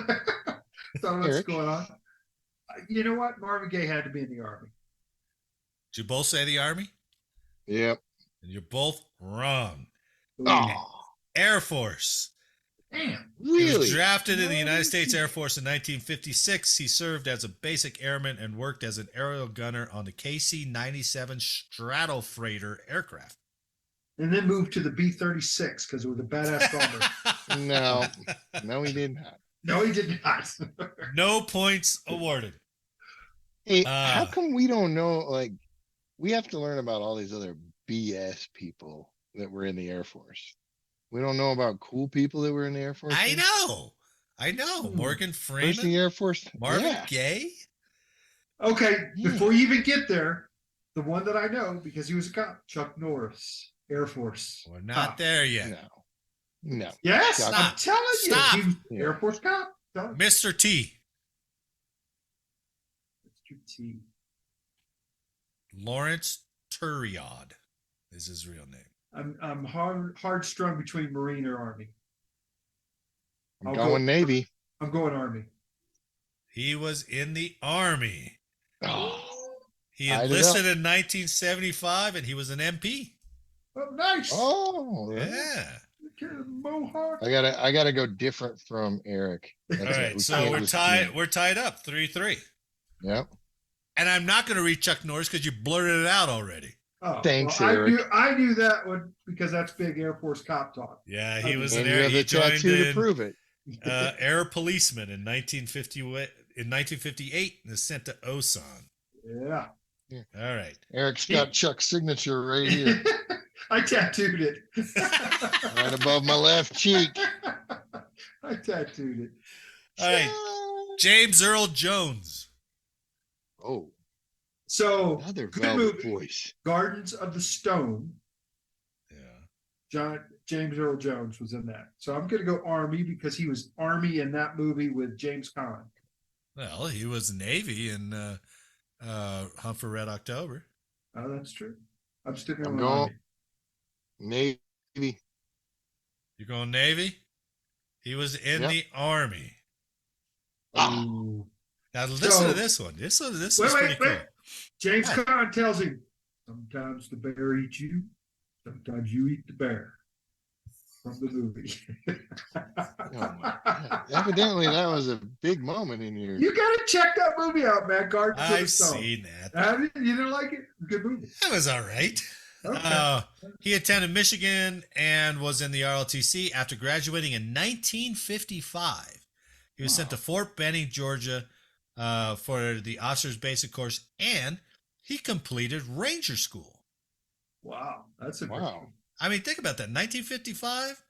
talking what's Eric? going on. You know what? Marvin Gaye had to be in the Army. Did you both say the Army? Yep. And you're both wrong. Ooh. Oh, Air Force. Damn. He was really? drafted in the United States Air Force in 1956. He served as a basic airman and worked as an aerial gunner on the KC-97 Stratofreighter aircraft. And then moved to the B-36 because it was a badass bomber. No, he did not. No, he did not. No points awarded. Hey, Ah. how come we don't know? Like, we have to learn about all these other BS people that were in the Air Force. We don't know about cool people that were in the Air Force. I know. Morgan Where's the Freeman, Air Force? Marvin Yeah. Gaye. Okay, Yeah. before you even get there, the one that I know because he was a cop, Chuck Norris, Air Force. We're not cop. there yet. No. Yes, Stop. I'm telling you, Stop. he was Yeah. Air Force cop. Tell me. Mr. T. Mr. T. Lawrence Turiod is his real name. I'm hard strung between Marine or Army. I'm I'll going go- Navy. I'm going Army. He was in the Army. Oh, He I did enlisted not- in 1975 and he was an MP. Oh, nice. oh, Yeah. Okay, Mohawk. I gotta go different from Eric. That's All it. right. We So can't we're just tied. do- We're tied up 3-3. Yep. And I'm not going to read Chuck Norris because you blurted it out already. Oh, Thanks, well, Eric. I knew that one because that's big Air Force cop talk. Yeah, he was an And you air. have He the joined tattoo to in prove it. air policeman in 1958 and is sent to Osan. Yeah. All right. Eric's got Chuck's signature right here, I tattooed it. right above my left cheek. I tattooed it. All right. James Earl Jones. Oh, So another good velvet movie. voice. Gardens of the Stone. Yeah. James Earl Jones was in that. So I'm going to go Army because he was Army in that movie with James Caan. Well, he was Navy in Hunt for Red October. Oh, that's true. I'm sticking I'm with going Army. Navy. You're going Navy? He was in Yep. the Army. Ah, Ooh. Now listen So- to this one. This is Wait, pretty cool. James What? Caan tells him, sometimes the bear eats you, sometimes you eat the bear. From the movie. oh my God. Evidently, that was a big moment in your. You got to check that movie out, man. Gardens of the I've Stone. seen that. You didn't like it? Good movie. That was all right. Okay. He attended Michigan and was in the ROTC after graduating in 1955. He was sent to Fort Benning, Georgia, for the officer's basic course, and he completed Ranger School. Wow, that's a Wow. I mean, think about that. 1955,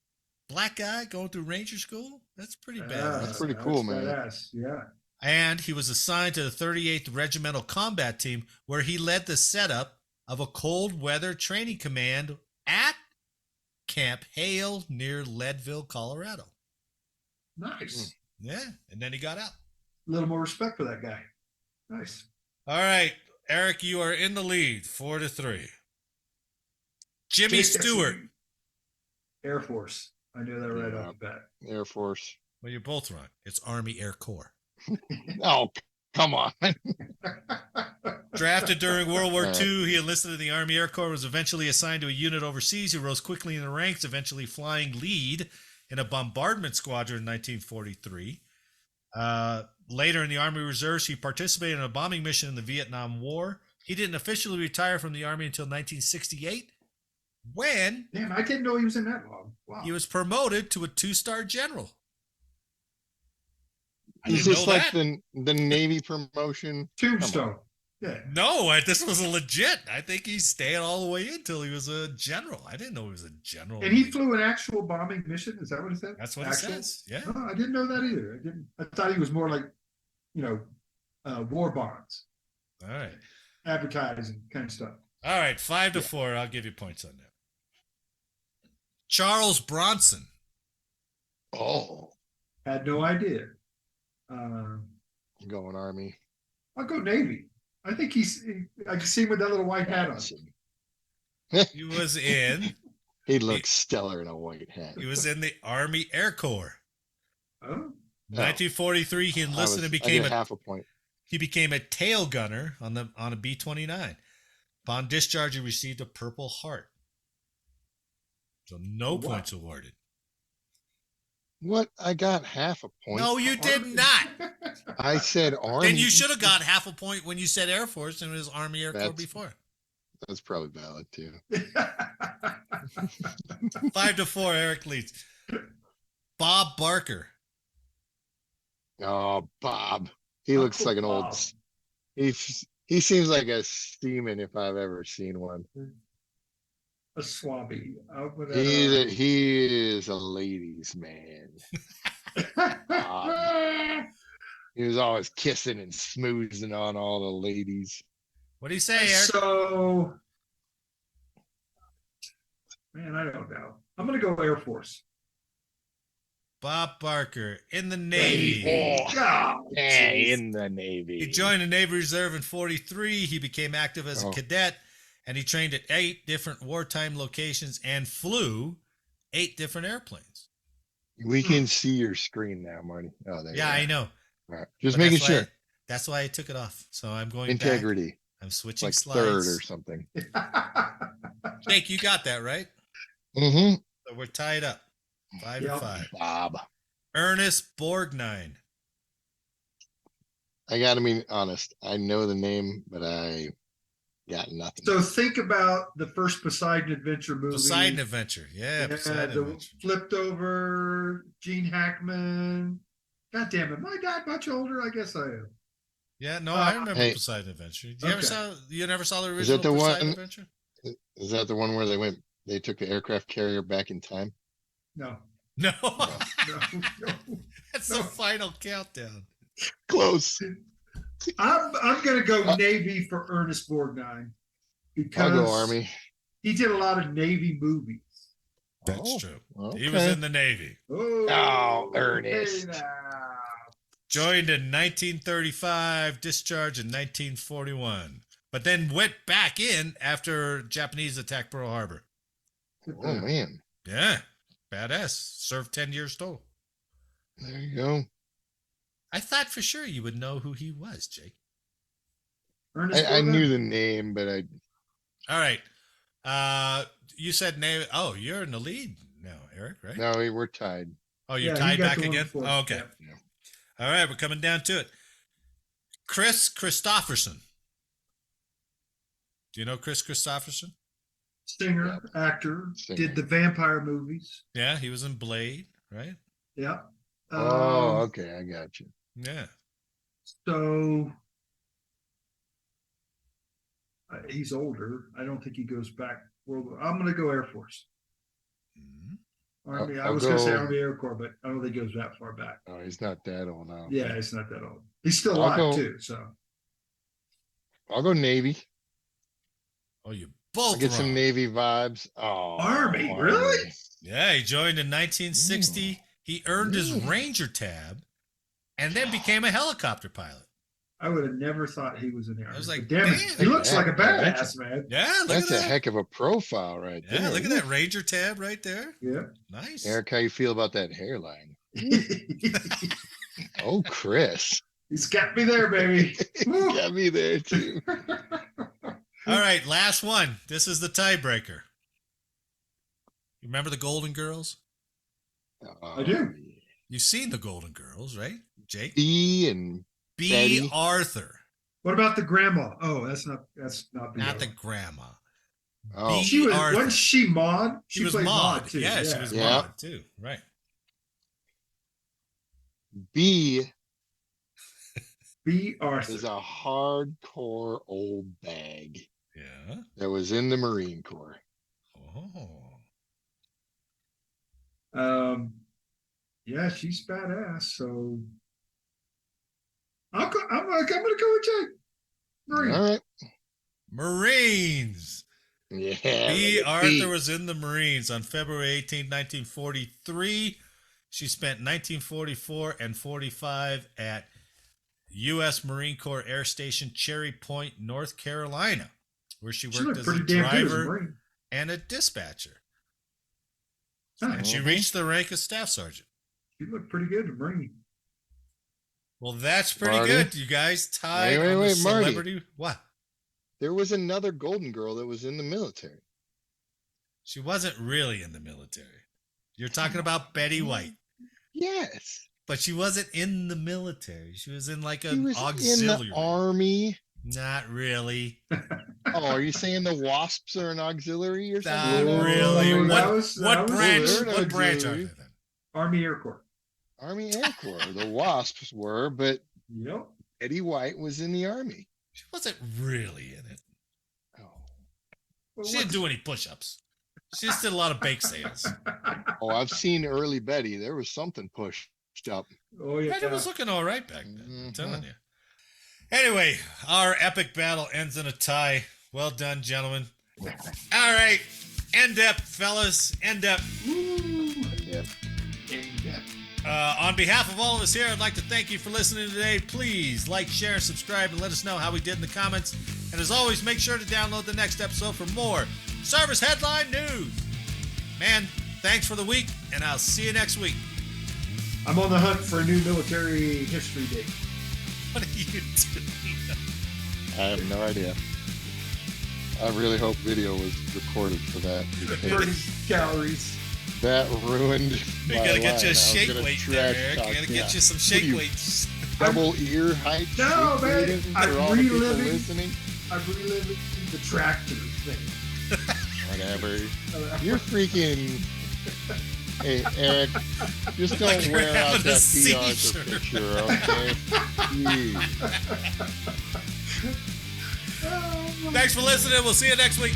black guy going through Ranger School. That's pretty bad. That's pretty cool, man. Badass. Yeah. And he was assigned to the 38th Regimental Combat Team, where he led the setup of a cold weather training command at Camp Hale near Leadville, Colorado. Nice. Yeah, and then he got out. A little more respect for that guy. Nice. All right, Eric, you are in the lead, 4-3. Jimmy Jake, Stewart. Air Force. I knew that right Yeah. off the bat. Air Force. Well, you're both wrong. It's Army Air Corps. Oh, come on. Drafted during World War All right. II, he enlisted in the Army Air Corps, was eventually assigned to a unit overseas. He rose quickly in the ranks, eventually flying lead in a bombardment squadron in 1943. Later in the Army Reserves, he participated in a bombing mission in the Vietnam War. He didn't officially retire from the Army until 1968, when Damn, I didn't know he was in that long. Wow. he was promoted to a 2-star general. I Is didn't this know like that. the Navy promotion? Tombstone. Yeah. No, this was a legit. I think he stayed all the way in until he was a general. I didn't know he was a general. And he flew an actual bombing mission. Is that what it said? That's what Actual? it says. Yeah. Oh, I didn't know that either. I didn't. I thought he was more like, war bonds, All right. advertising kind of stuff. All right. 5-4. I'll give you points on that. Charles Bronson. Oh, Had no idea. I'm going Army. I'll go Navy. I think I can see him with that little white hat on. He was in. He looks stellar in a white hat. He was in the Army Air Corps. Oh, 1943. He enlisted and I became get half a point. He became a tail gunner on a B-29. Upon discharge, he received a Purple Heart. So no Wow. points awarded. What? I got half a point. No, you did not. I said Army. Then you should have got half a point when you said Air Force and it was Army Air Corps That's- before. That's probably valid too. 5-4, Eric leads. Bob Barker. Oh, Bob. He looks like an old. Bob. He seems like a seaman if I've ever seen one. A swabby. He is a ladies' man. He was always kissing and smoozing on all the ladies. What do you say, Eric? So, man, I don't know. I'm going to go Air Force. Bob Barker in the Navy. Oh, God, yeah, jeez. in the Navy. He joined the Navy Reserve in 43. He became active as a Oh. cadet, and he trained at 8 different wartime locations and flew 8 different airplanes. We can see your screen now, Marty. Oh, there Yeah, you I know. go. All right. Just But making that's why- sure. That's why I took it off. So I'm going back. Integrity. I'm switching Like slides. third or something. Jake, you got that, right? Mm-hmm. So we're tied up. 5-5. Bob. Ernest Borgnine. I gotta be honest. I know the name, but I got nothing. So think about the first Poseidon Adventure movie. Poseidon Adventure. Yeah, Yeah, Poseidon the Adventure. flipped over Gene Hackman. God damn it! Am I that much older? I guess I am. Yeah, no, I remember Hey. Poseidon Adventure. Okay. You never saw the Is original that the Poseidon one- Adventure? Is that the one where they took the aircraft carrier back in time? No, No. no, no. That's No. the final countdown. Close. I'm gonna go Navy for Ernest Borgnine I'll go because Army. he did a lot of Navy movies. That's Oh, true. okay. He was in the Navy. Oh, Ernest. Hey now. Joined in 1935, discharged in 1941, but then went back in after Japanese attacked Pearl Harbor. Oh, man. Yeah, badass. Served 10 years total. There you go. I thought for sure you would know who he was, Jake. Ernest I Borgnine? knew the name, but I. All right. You said name. Oh, you're in the lead now, Eric, right? No, we're tied. Oh, you're Yeah, he tied got back the one again? before. Oh, okay. Yeah. All right, we're coming down to it. Chris Christopherson. Do you know Chris Christopherson? Singer, actor, Singer. did the vampire movies. Yeah, he was in Blade, right? Yeah. Oh, okay. I got you. Yeah. So he's older. I don't think he goes back. I'm going to go Air Force. Army. I I'll was going to say go- Army Air Corps, but I don't think he goes that far back. Oh, he's not that old now. Yeah, he's not that old. He's still I'll alive go- too. So I'll go Navy. Oh, you I'll both get wrong. some Navy vibes. Oh, Army, really? Yeah, he joined in 1960. He earned his Ranger tab and then became a helicopter pilot. I would have never thought he was in the Army. was like, But damn it, damn. he looks like a Yeah, badass, man. Yeah, look That's at a that. heck of a profile right Yeah, there. look at that Ranger tab right there. Yeah. Nice. Eric, how you feel about that hairline? Oh, Chris. He's got me there, baby. Woo. Got me there too. All right, last one. This is the tiebreaker. You remember the Golden Girls? I do. You've seen the Golden Girls, right, Jake? B and B. Betty. Arthur, What about the grandma? Oh, that's not not the grandma. oh, B. She was Arthur. wasn't she Maud? She was played Maud. too. Yeah, she was Yeah. Maud too. Right. B B. is Arthur. a hardcore old bag Yeah. that was in the Marine Corps. Oh. Yeah, she's badass. So I'm gonna go with Jake. Marine. All right. Marines. Yeah. B. look at Arthur B. was in the Marines on February 18, 1943. She spent 1944 and 45 at U.S. Marine Corps Air Station Cherry Point, North Carolina, where she She worked looked as pretty a damn good as a driver Marine. and a dispatcher. Huh, And she reached the rank of staff sergeant. she looked pretty good as a Marine. Well, that's pretty Marty? good. You guys tied Wait, on the wait, Marty. celebrity. What? There was another Golden Girl that was in the military. She wasn't really in the military. You're talking about Betty White, Yes. but she wasn't in the military. She was in like She an was auxiliary. in the Army. Not really. Oh, are you saying the Wasps are an auxiliary or something? Not really. Oh, What, that was- what that was- branch? They're an What branch are auxiliary. they then? Army Air Corps. Army Air Corps. The Wasps were, but Yep. Eddie White was in the Army. She wasn't really in it. Oh, Well, She didn't do any push-ups. She just did a lot of bake sales. oh, I've seen early Betty. There was something pushed up. Oh yeah. Betty was looking all right back then. I'm Mhm. telling you. Anyway, our epic battle ends in a tie. Well done, gentlemen. All right. End up, fellas. End up. Yeah. On behalf of all of us here, I'd like to thank you for listening today. Please like, share, and subscribe, and let us know how we did in the comments. And as always, make sure to download the next episode for more Service Headline News. Man, thanks for the week, and I'll see you next week. I'm on the hunt for a new military history date. What are you doing? I have no idea. I really hope video was recorded for that. because 30 calories. That ruined You my gotta get line. you I a was shake gonna weight there, trash Eric. talk. You gotta Yeah. get you some What are shake you, weights. Double ear height. No, shake man, weighting I'm for all the people reliving- listening. I'm reliving the tractor thing. Whatever. You're freaking. Hey, Eric, just don't Like you're wear out having a that seizure. PR picture, okay? Jeez. Thanks for listening. We'll see you next week.